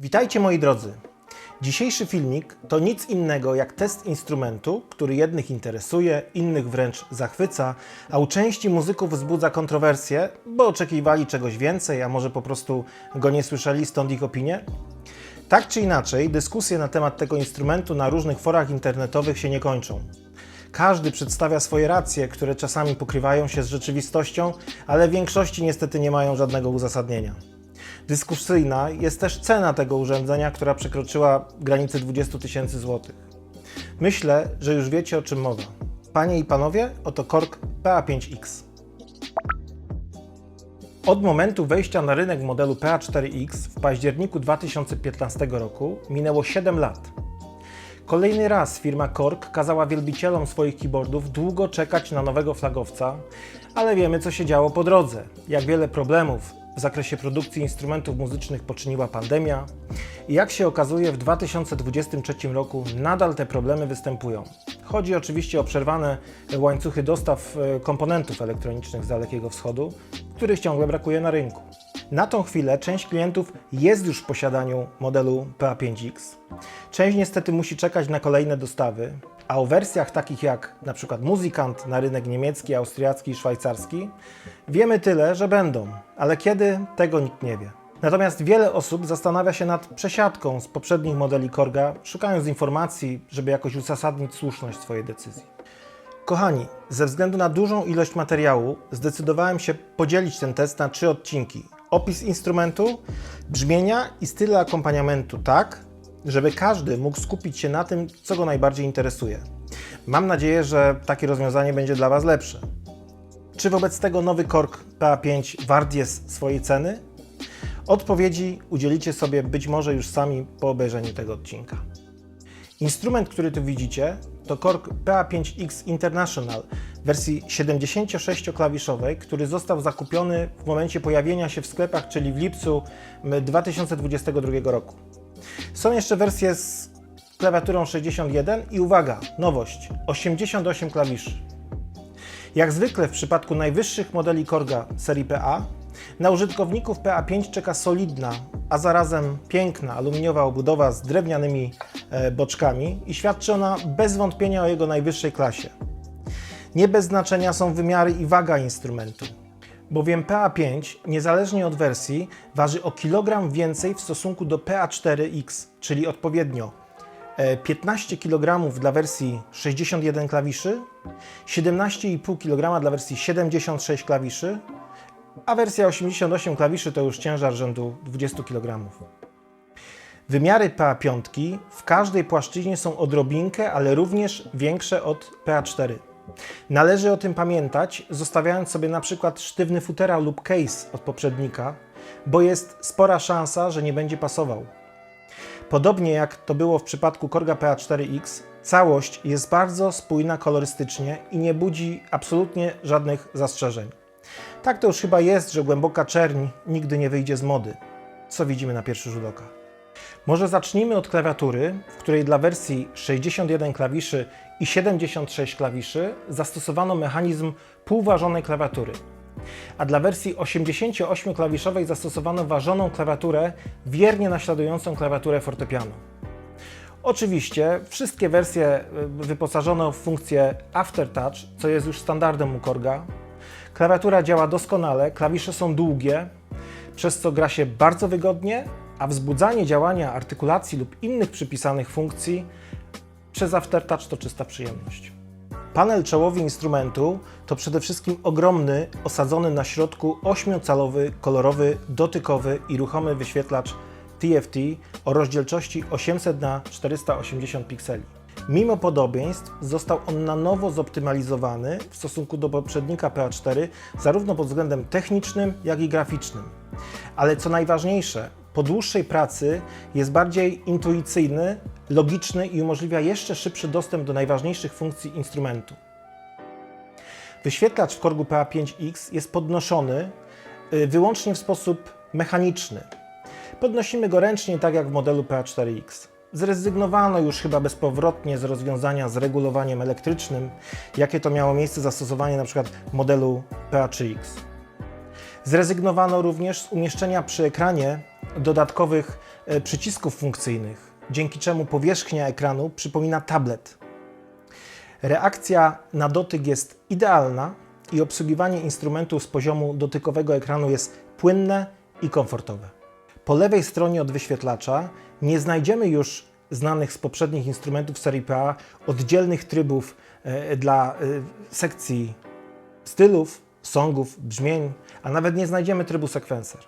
Witajcie moi drodzy. Dzisiejszy filmik to nic innego jak test instrumentu, który jednych interesuje, innych wręcz zachwyca, a u części muzyków wzbudza kontrowersje, bo oczekiwali czegoś więcej, a może po prostu go nie słyszeli, stąd ich opinie. Tak czy inaczej, dyskusje na temat tego instrumentu na różnych forach internetowych się nie kończą. Każdy przedstawia swoje racje, które czasami pokrywają się z rzeczywistością, ale w większości niestety nie mają żadnego uzasadnienia. Dyskusyjna jest też cena tego urządzenia, która przekroczyła granicę 20 000 złotych. Myślę, że już wiecie, o czym mowa. Panie i panowie, oto Korg PA5X. Od momentu wejścia na rynek modelu PA4X w październiku 2015 roku minęło 7 lat. Kolejny raz firma Korg kazała wielbicielom swoich keyboardów długo czekać na nowego flagowca, ale wiemy, co się działo po drodze. Jak wiele problemów w zakresie produkcji instrumentów muzycznych poczyniła pandemia i jak się okazuje, w 2023 roku nadal te problemy występują. Chodzi oczywiście o przerwane łańcuchy dostaw komponentów elektronicznych z Dalekiego Wschodu, których ciągle brakuje na rynku. Na tą chwilę część klientów jest już w posiadaniu modelu PA5X. Część niestety musi czekać na kolejne dostawy, a o wersjach takich jak np. Muzykant na rynek niemiecki, austriacki i szwajcarski wiemy tyle, że będą, ale kiedy, tego nikt nie wie. Natomiast wiele osób zastanawia się nad przesiadką z poprzednich modeli Korga, szukając informacji, żeby jakoś uzasadnić słuszność swojej decyzji. Kochani, ze względu na dużą ilość materiału zdecydowałem się podzielić ten test na 3 odcinki. Opis instrumentu, brzmienia i style akompaniamentu tak, żeby każdy mógł skupić się na tym, co go najbardziej interesuje. Mam nadzieję, że takie rozwiązanie będzie dla Was lepsze. Czy wobec tego nowy Korg PA5 wart jest swojej ceny? Odpowiedzi udzielicie sobie być może już sami po obejrzeniu tego odcinka. Instrument, który tu widzicie, to Korg PA5X International w wersji 76-klawiszowej, który został zakupiony w momencie pojawienia się w sklepach, czyli w lipcu 2022 roku. Są jeszcze wersje z klawiaturą 61 i uwaga, nowość, 88 klawiszy. Jak zwykle w przypadku najwyższych modeli Korga serii PA, na użytkowników PA5 czeka solidna, a zarazem piękna aluminiowa obudowa z drewnianymi boczkami i świadczy ona bez wątpienia o jego najwyższej klasie. Nie bez znaczenia są wymiary i waga instrumentu, bowiem PA5, niezależnie od wersji, waży o kilogram więcej w stosunku do PA4X, czyli odpowiednio 15 kg dla wersji 61 klawiszy, 17,5 kg dla wersji 76 klawiszy, a wersja 88 klawiszy to już ciężar rzędu 20 kg. Wymiary PA5 w każdej płaszczyźnie są odrobinkę, ale również większe od PA4. Należy o tym pamiętać, zostawiając sobie na przykład sztywny futerał lub case od poprzednika, bo jest spora szansa, że nie będzie pasował. Podobnie jak to było w przypadku Korga PA4X, całość jest bardzo spójna kolorystycznie i nie budzi absolutnie żadnych zastrzeżeń. Tak to już chyba jest, że głęboka czerń nigdy nie wyjdzie z mody, co widzimy na pierwszy rzut oka. Może zacznijmy od klawiatury, w której dla wersji 61 klawiszy i 76 klawiszy zastosowano mechanizm półważonej klawiatury, a dla wersji 88-klawiszowej zastosowano ważoną klawiaturę wiernie naśladującą klawiaturę fortepianu. Oczywiście wszystkie wersje wyposażono w funkcję Aftertouch, co jest już standardem u Korga. Klawiatura działa doskonale, klawisze są długie, przez co gra się bardzo wygodnie, a wzbudzanie działania artykulacji lub innych przypisanych funkcji przez Aftertouch to czysta przyjemność. Panel czołowy instrumentu to przede wszystkim ogromny, osadzony na środku 8-calowy, kolorowy, dotykowy i ruchomy wyświetlacz TFT o rozdzielczości 800 × 480 pikseli. Mimo podobieństw został on na nowo zoptymalizowany w stosunku do poprzednika PA4 zarówno pod względem technicznym, jak i graficznym. Ale co najważniejsze, po dłuższej pracy jest bardziej intuicyjny, logiczny i umożliwia jeszcze szybszy dostęp do najważniejszych funkcji instrumentu. Wyświetlacz w Korgu PA5X jest podnoszony wyłącznie w sposób mechaniczny. Podnosimy go ręcznie, tak jak w modelu PA4X. Zrezygnowano już chyba bezpowrotnie z rozwiązania z regulowaniem elektrycznym, jakie to miało miejsce zastosowanie np. w modelu PA3X. Zrezygnowano również z umieszczenia przy ekranie dodatkowych przycisków funkcyjnych, dzięki czemu powierzchnia ekranu przypomina tablet. Reakcja na dotyk jest idealna i obsługiwanie instrumentu z poziomu dotykowego ekranu jest płynne i komfortowe. Po lewej stronie od wyświetlacza nie znajdziemy już znanych z poprzednich instrumentów serii PA oddzielnych trybów dla sekcji stylów, songów, brzmień, a nawet nie znajdziemy trybu sekwencer.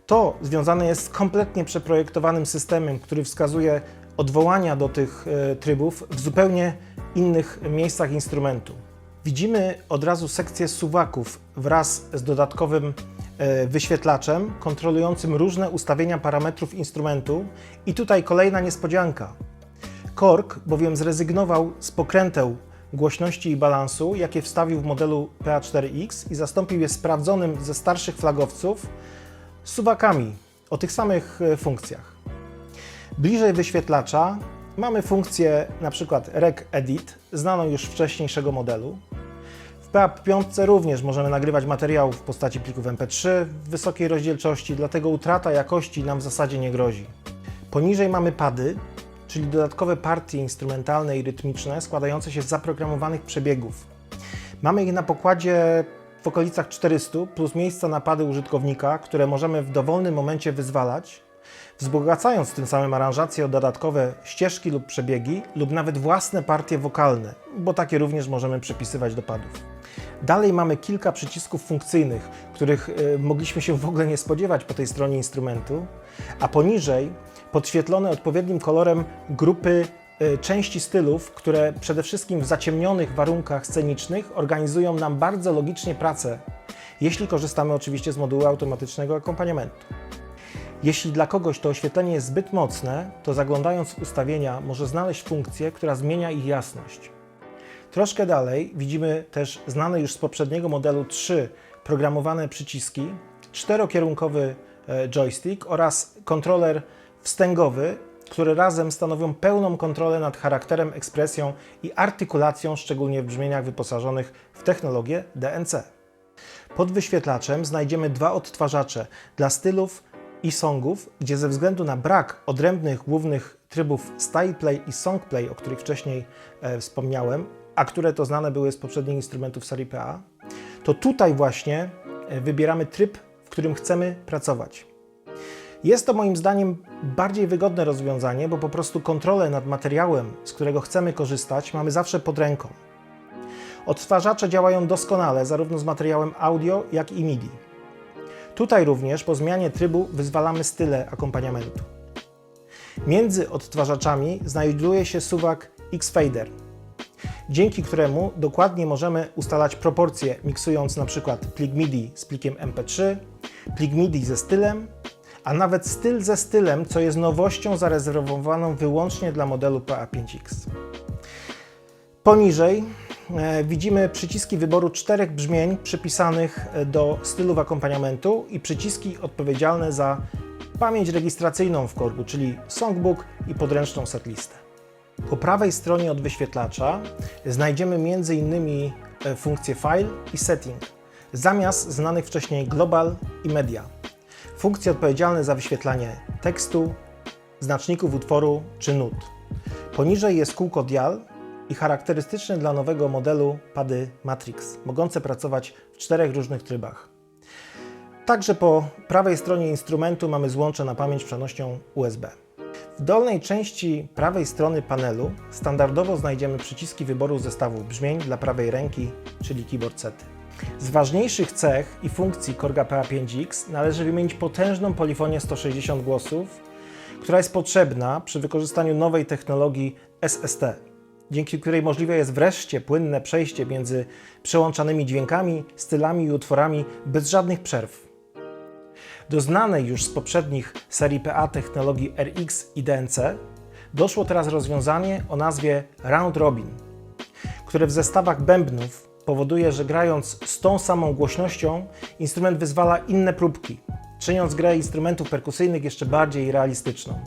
To związane jest z kompletnie przeprojektowanym systemem, który wskazuje odwołania do tych trybów w zupełnie innych miejscach instrumentu. Widzimy od razu sekcję suwaków wraz z dodatkowym wyświetlaczem kontrolującym różne ustawienia parametrów instrumentu i tutaj kolejna niespodzianka. Korg bowiem zrezygnował z pokręteł głośności i balansu, jakie wstawił w modelu PA4X i zastąpił je sprawdzonym ze starszych flagowców suwakami o tych samych funkcjach. Bliżej wyświetlacza mamy funkcję np. Rec Edit, znaną już z wcześniejszego modelu. W PA5 również możemy nagrywać materiał w postaci plików MP3 w wysokiej rozdzielczości, dlatego utrata jakości nam w zasadzie nie grozi. Poniżej mamy pady, czyli dodatkowe partie instrumentalne i rytmiczne składające się z zaprogramowanych przebiegów. Mamy ich na pokładzie w okolicach 400 plus miejsca na pady użytkownika, które możemy w dowolnym momencie wyzwalać, wzbogacając tym samym aranżację o dodatkowe ścieżki lub przebiegi lub nawet własne partie wokalne, bo takie również możemy przypisywać do padów. Dalej mamy kilka przycisków funkcyjnych, których mogliśmy się w ogóle nie spodziewać po tej stronie instrumentu, a poniżej podświetlone odpowiednim kolorem grupy części stylów, które przede wszystkim w zaciemnionych warunkach scenicznych organizują nam bardzo logicznie pracę, jeśli korzystamy oczywiście z modułu automatycznego akompaniamentu. Jeśli dla kogoś to oświetlenie jest zbyt mocne, to zaglądając w ustawienia może znaleźć funkcję, która zmienia ich jasność. Troszkę dalej widzimy też znane już z poprzedniego modelu 3 programowane przyciski, 4-kierunkowy joystick oraz kontroler wstęgowy, które razem stanowią pełną kontrolę nad charakterem, ekspresją i artykulacją, szczególnie w brzmieniach wyposażonych w technologię DNC. Pod wyświetlaczem znajdziemy dwa odtwarzacze dla stylów i songów, gdzie ze względu na brak odrębnych głównych trybów Style Play i Song Play, o których wcześniej wspomniałem, a które to znane były z poprzednich instrumentów serii PA, to tutaj właśnie wybieramy tryb, w którym chcemy pracować. Jest to moim zdaniem bardziej wygodne rozwiązanie, bo po prostu kontrolę nad materiałem, z którego chcemy korzystać, mamy zawsze pod ręką. Odtwarzacze działają doskonale zarówno z materiałem audio, jak i MIDI. Tutaj również po zmianie trybu wyzwalamy style akompaniamentu. Między odtwarzaczami znajduje się suwak X-Fader, dzięki któremu dokładnie możemy ustalać proporcje, miksując np. plik MIDI z plikiem MP3, plik MIDI ze stylem, a nawet styl ze stylem, co jest nowością zarezerwowaną wyłącznie dla modelu PA5X. Poniżej widzimy przyciski wyboru 4 brzmień przypisanych do stylów akompaniamentu i przyciski odpowiedzialne za pamięć rejestracyjną w korgu, czyli songbook i podręczną setlistę. Po prawej stronie od wyświetlacza znajdziemy m.in. funkcje File i Setting, zamiast znanych wcześniej Global i Media. Funkcje odpowiedzialne za wyświetlanie tekstu, znaczników utworu czy nut. Poniżej jest kółko dial i charakterystyczne dla nowego modelu pady Matrix, mogące pracować w 4 różnych trybach. Także po prawej stronie instrumentu mamy złącze na pamięć przenośnią USB. W dolnej części prawej strony panelu standardowo znajdziemy przyciski wyboru zestawów brzmień dla prawej ręki, czyli keyboard sety. Z ważniejszych cech i funkcji Korga PA5X należy wymienić potężną polifonię 160 głosów, która jest potrzebna przy wykorzystaniu nowej technologii SST, dzięki której możliwe jest wreszcie płynne przejście między przełączanymi dźwiękami, stylami i utworami bez żadnych przerw. Do znanej już z poprzednich serii PA technologii RX i DNC doszło teraz rozwiązanie o nazwie Round Robin, które w zestawach bębnów powoduje, że grając z tą samą głośnością instrument wyzwala inne próbki, czyniąc grę instrumentów perkusyjnych jeszcze bardziej realistyczną.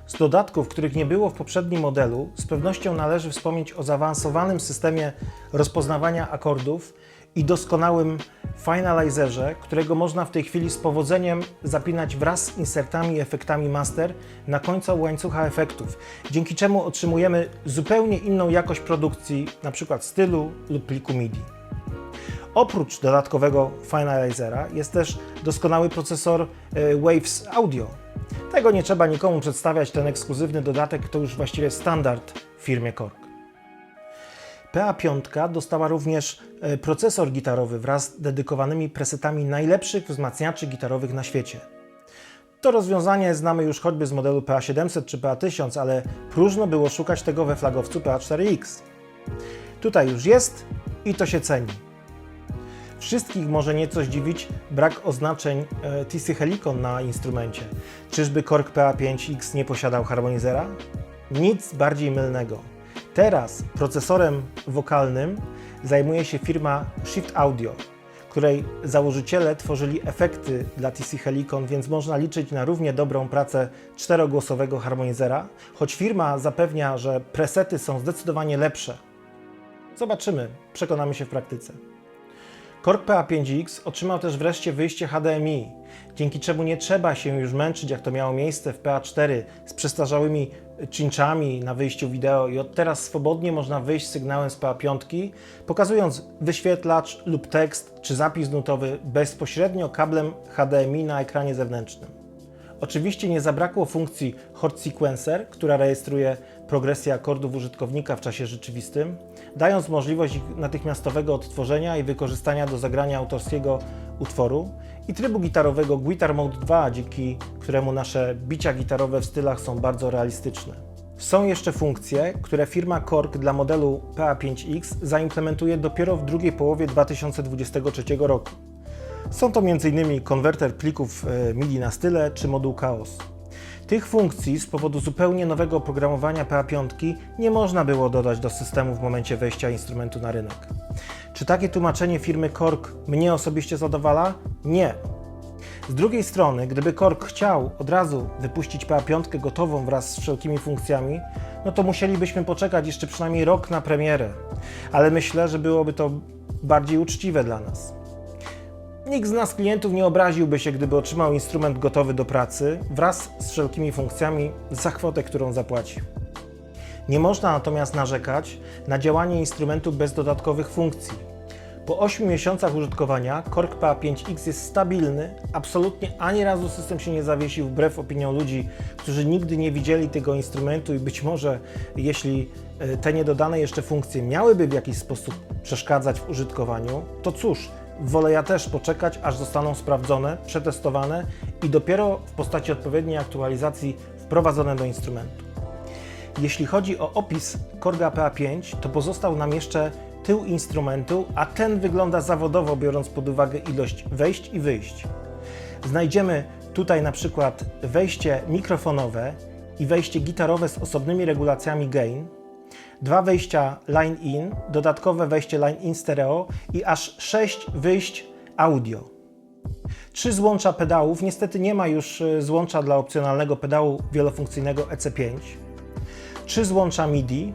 Z dodatków, których nie było w poprzednim modelu, z pewnością należy wspomnieć o zaawansowanym systemie rozpoznawania akordów i doskonałym finalizerze, którego można w tej chwili z powodzeniem zapinać wraz z insertami i efektami master na końcu łańcucha efektów, dzięki czemu otrzymujemy zupełnie inną jakość produkcji, np. stylu lub pliku MIDI. Oprócz dodatkowego finalizera jest też doskonały procesor Waves Audio. Tego nie trzeba nikomu przedstawiać, ten ekskluzywny dodatek to już właściwie standard w firmie Korg. PA5 dostała również procesor gitarowy wraz z dedykowanymi presetami najlepszych wzmacniaczy gitarowych na świecie. To rozwiązanie znamy już choćby z modelu PA700 czy PA1000, ale próżno było szukać tego we flagowcu PA4X. Tutaj już jest i to się ceni. Wszystkich może nieco zdziwić brak oznaczeń TC Helicon na instrumencie. Czyżby Korg PA5X nie posiadał harmonizera? Nic bardziej mylnego. Teraz procesorem wokalnym zajmuje się firma Shift Audio, której założyciele tworzyli efekty dla TC Helicon, więc można liczyć na równie dobrą pracę czterogłosowego harmonizera, choć firma zapewnia, że presety są zdecydowanie lepsze. Zobaczymy, przekonamy się w praktyce. Korg PA5X otrzymał też wreszcie wyjście HDMI, dzięki czemu nie trzeba się już męczyć, jak to miało miejsce w PA4 z przestarzałymi cinczami na wyjściu wideo i od teraz swobodnie można wyjść z sygnałem z PA5, pokazując wyświetlacz lub tekst czy zapis nutowy bezpośrednio kablem HDMI na ekranie zewnętrznym. Oczywiście nie zabrakło funkcji Hot Sequencer, która rejestruje progresję akordów użytkownika w czasie rzeczywistym, dając możliwość ich natychmiastowego odtworzenia i wykorzystania do zagrania autorskiego utworu, i trybu gitarowego Guitar Mode 2, dzięki któremu nasze bicia gitarowe w stylach są bardzo realistyczne. Są jeszcze funkcje, które firma Korg dla modelu PA5X zaimplementuje dopiero w drugiej połowie 2023 roku. Są to m.in. konwerter plików MIDI na style czy moduł Chaos. Tych funkcji z powodu zupełnie nowego oprogramowania PA5 nie można było dodać do systemu w momencie wejścia instrumentu na rynek. Czy takie tłumaczenie firmy Korg mnie osobiście zadowala? Nie. Z drugiej strony, gdyby Korg chciał od razu wypuścić PA5 gotową wraz z wszelkimi funkcjami, no to musielibyśmy poczekać jeszcze przynajmniej rok na premierę, ale myślę, że byłoby to bardziej uczciwe dla nas. Nikt z nas klientów nie obraziłby się, gdyby otrzymał instrument gotowy do pracy wraz z wszelkimi funkcjami za kwotę, którą zapłaci. Nie można natomiast narzekać na działanie instrumentu bez dodatkowych funkcji. Po 8 miesiącach użytkowania Korg PA5X jest stabilny, absolutnie ani razu system się nie zawiesił wbrew opiniom ludzi, którzy nigdy nie widzieli tego instrumentu i być może jeśli te niedodane jeszcze funkcje miałyby w jakiś sposób przeszkadzać w użytkowaniu, to cóż, wolę ja też poczekać, aż zostaną sprawdzone, przetestowane i dopiero w postaci odpowiedniej aktualizacji wprowadzone do instrumentu. Jeśli chodzi o opis Korga PA5, to pozostał nam jeszcze tył instrumentu, a ten wygląda zawodowo, biorąc pod uwagę ilość wejść i wyjść. Znajdziemy tutaj na przykład wejście mikrofonowe i wejście gitarowe z osobnymi regulacjami gain, dwa wejścia line-in, dodatkowe wejście line-in stereo i aż 6 wyjść audio. 3 złącza pedałów, niestety nie ma już złącza dla opcjonalnego pedału wielofunkcyjnego EC5, 3 złącza MIDI,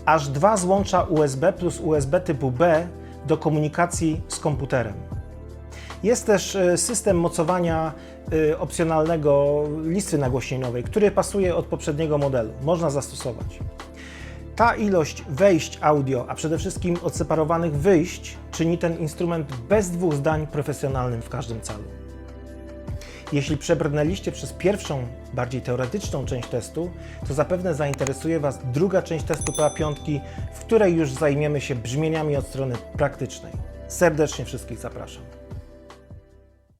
aż 2 złącza USB plus USB typu B do komunikacji z komputerem. Jest też system mocowania opcjonalnego listwy nagłośnieniowej, który pasuje od poprzedniego modelu. Można zastosować. Ta ilość wejść audio, a przede wszystkim odseparowanych wyjść, czyni ten instrument bez dwóch zdań profesjonalnym w każdym calu. Jeśli przebrnęliście przez pierwszą, bardziej teoretyczną część testu, to zapewne zainteresuje Was druga część testu PA5, w której już zajmiemy się brzmieniami od strony praktycznej. Serdecznie wszystkich zapraszam.